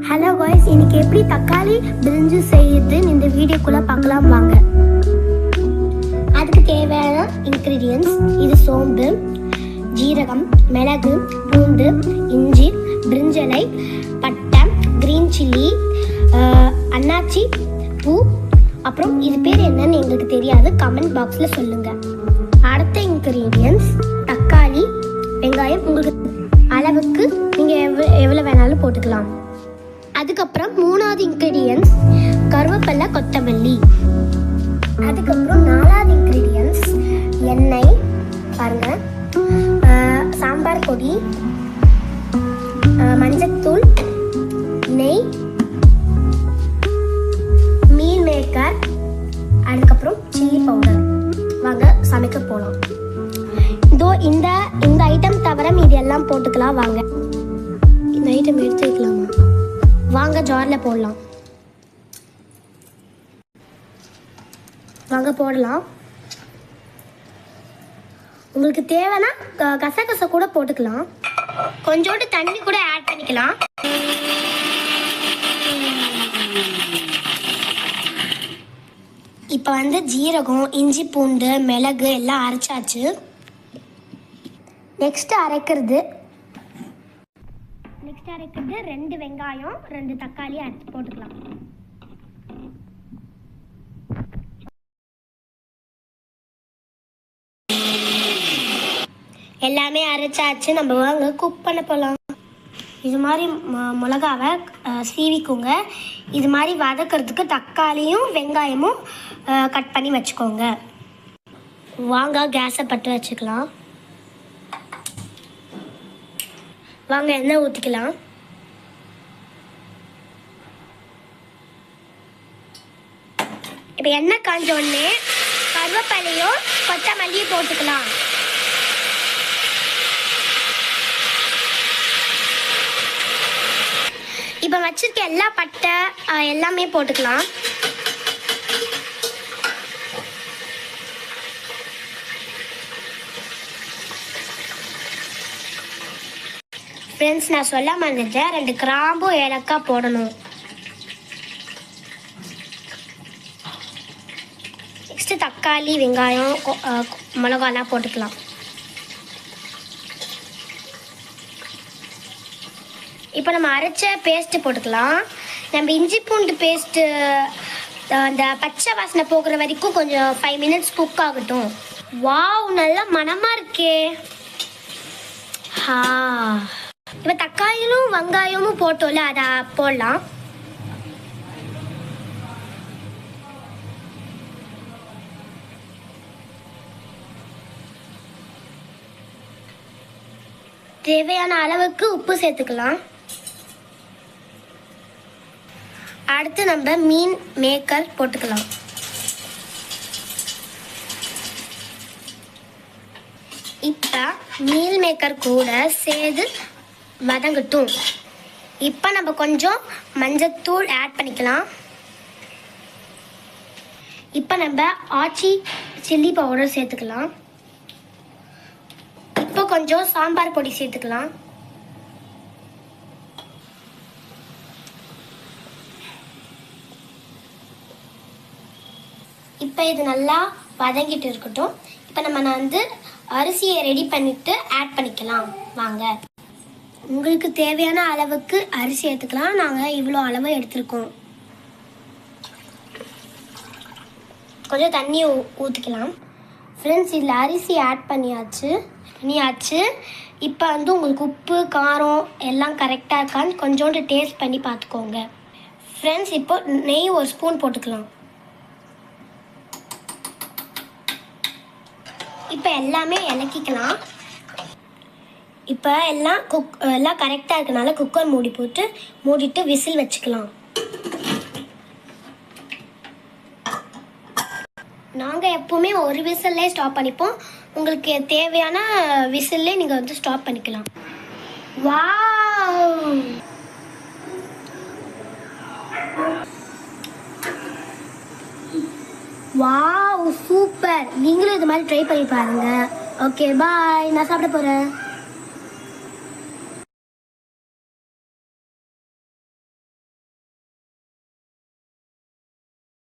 Hello guys, இன்னைக்கு எப்படி தக்காளி பிரிஞ்சு செய்யுதுன்னு இந்த வீடியோக்குள்ளே பார்க்கலாம் வாங்க. அதுக்கு தேவையான இன்க்ரீடியன்ஸ் இது: சோம்பு, ஜீரகம், மிளகு, பூண்டு, இஞ்சி, பிரிஞ்சலை, பட்டை, கிரீன் சில்லி, அன்னாச்சி பூ. அப்புறம் இது பேர் என்னன்னு எங்களுக்கு தெரியாது, கமெண்ட் பாக்ஸில் சொல்லுங்கள். அடுத்த இன்க்ரீடியன்ஸ் தக்காளி, வெங்காயம் உங்களுக்கு அளவுக்கு நீங்கள் எவ்வளோ வேணாலும் போட்டுக்கலாம். அதுக்கப்புறம் மூணாவது இன்க்ரீடியன்ஸ் கருவேப்பிலை, கொத்தமல்லி. அதுக்கப்புறம் நாலாவது இன்க்ரீடியன்ஸ் எண்ணெய், பாருங்க, சாம்பார் பொடி, மஞ்சத்தூள், நெய், மீல் மேக்கர், அதுக்கப்புறம் சில்லி பவுடர். வாங்க சமைக்க போகலாம். இதோ இந்த ஐட்டம் தவிர மீதி எல்லாம் போட்டுக்கலாம். வாங்க இந்த ஐட்டம் எடுத்து வைக்கலாமா? வாங்க ஜாரில் போடலாம். வாங்க போடலாம். உங்களுக்கு தேவைன்னா கசகசை கூட போட்டுக்கலாம். கொஞ்சோண்டு தண்ணி கூட ஆட் பண்ணிக்கலாம். இப்போ ஜீரகம், இஞ்சி, பூண்டு, மிளகு எல்லாம் அரைச்சாச்சு. நெக்ஸ்ட் அரைக்கிறது 2 வெங்காயம், 2 தக்காளி அரைச்சி போட்டுக்கலாம். எல்லாமே அரைச்சாச்சு. நம்ம வாங்க குக் பண்ண போகலாம். இது மாதிரி மிளகாவை சீவிக்குங்க. இது மாதிரி வதக்கிறதுக்கு தக்காளியும் வெங்காயமும் கட் பண்ணி வச்சுக்கோங்க. வாங்க கேஸை பற்ற வச்சுக்கலாம். வாங்க எண்ணெய் ஊற்றிக்கலாம். இப்போ எண்ணெய் காஞ்ச உடனே கருவேப்பிலையும் கொத்தமல்லியும் போட்டுக்கலாம். இப்போ வச்சிருக்க எல்லா பட்டை எல்லாமே போட்டுக்கலாம். ஃப்ரெண்ட்ஸ், நான் சொல்ல மறந்துட்டேன், 2 கிராம்பு, ஏலக்காய் போடணும். நெக்ஸ்ட்டு தக்காளி, வெங்காயம், மிளகாலாம் போட்டுக்கலாம். இப்போ நம்ம அரைச்ச பேஸ்ட்டு போட்டுக்கலாம். நம்ம இஞ்சி பூண்டு பேஸ்ட்டு அந்த பச்சை வாசனை போகிற வரைக்கும் கொஞ்சம் 5 மினிட்ஸ் குக் ஆகட்டும். வாவ், நல்லா மணமாக இருக்கே. இப்போ தக்காளியும் வெங்காயமும் போட்டோம்ல, அதை போடலாம். தேவையான அளவுக்கு உப்பு சேர்த்துக்கலாம். அடுத்து நம்ம மீன் மேக்கர் போட்டுக்கலாம். இப்போ மீல் மேக்கர் கூட சேர்த்து வதங்கட்டும். இப்போ நம்ம கொஞ்சம் மஞ்சத்தூள் ஆட் பண்ணிக்கலாம். இப்போ நம்ம ஆச்சி சில்லி பவுடர் சேர்த்துக்கலாம். இப்போ கொஞ்சம் சாம்பார் பொடி சேர்த்துக்கலாம். இப்போ இது நல்லா வதங்கிட்டு இருக்கட்டும். இப்போ நம்ம அரிசியை ரெடி பண்ணிட்டு ஆட் பண்ணிக்கலாம். வாங்க, உங்களுக்கு தேவையான அளவுக்கு அரிசி எடுத்துக்கலாம். நாங்கள் இவ்வளோ அளவு எடுத்துருக்கோம். கொஞ்சம் தண்ணி ஊற்றிக்கலாம். ஃப்ரெண்ட்ஸ், இதில் அரிசி ஆட் பண்ணியாச்சு. இப்போ உங்களுக்கு உப்பு, காரம் எல்லாம் கரெக்டாக இருக்கான்னு கொஞ்சோண்டு டேஸ்ட் பண்ணி பார்த்துக்கோங்க. ஃப்ரெண்ட்ஸ், இப்போ நெய் 1 ஸ்பூன் போட்டுக்கலாம். இப்போ எல்லாமே இலக்கிக்கலாம். இப்போ எல்லாம் கரெக்டாக இருக்கனால குக்கர் மூடிட்டு விசில் வச்சுக்கலாம். நாங்கள் எப்போவுமே ஒரு விசில்லே ஸ்டாப் பண்ணிப்போம். உங்களுக்கு தேவையான விசில்லே நீங்கள் ஸ்டாப் பண்ணிக்கலாம். Wow, wow, super. நீங்களும் இது மாதிரி ட்ரை பண்ணி பாருங்கள். ஓகே, பாய். நான் சாப்பிட போகிறேன்.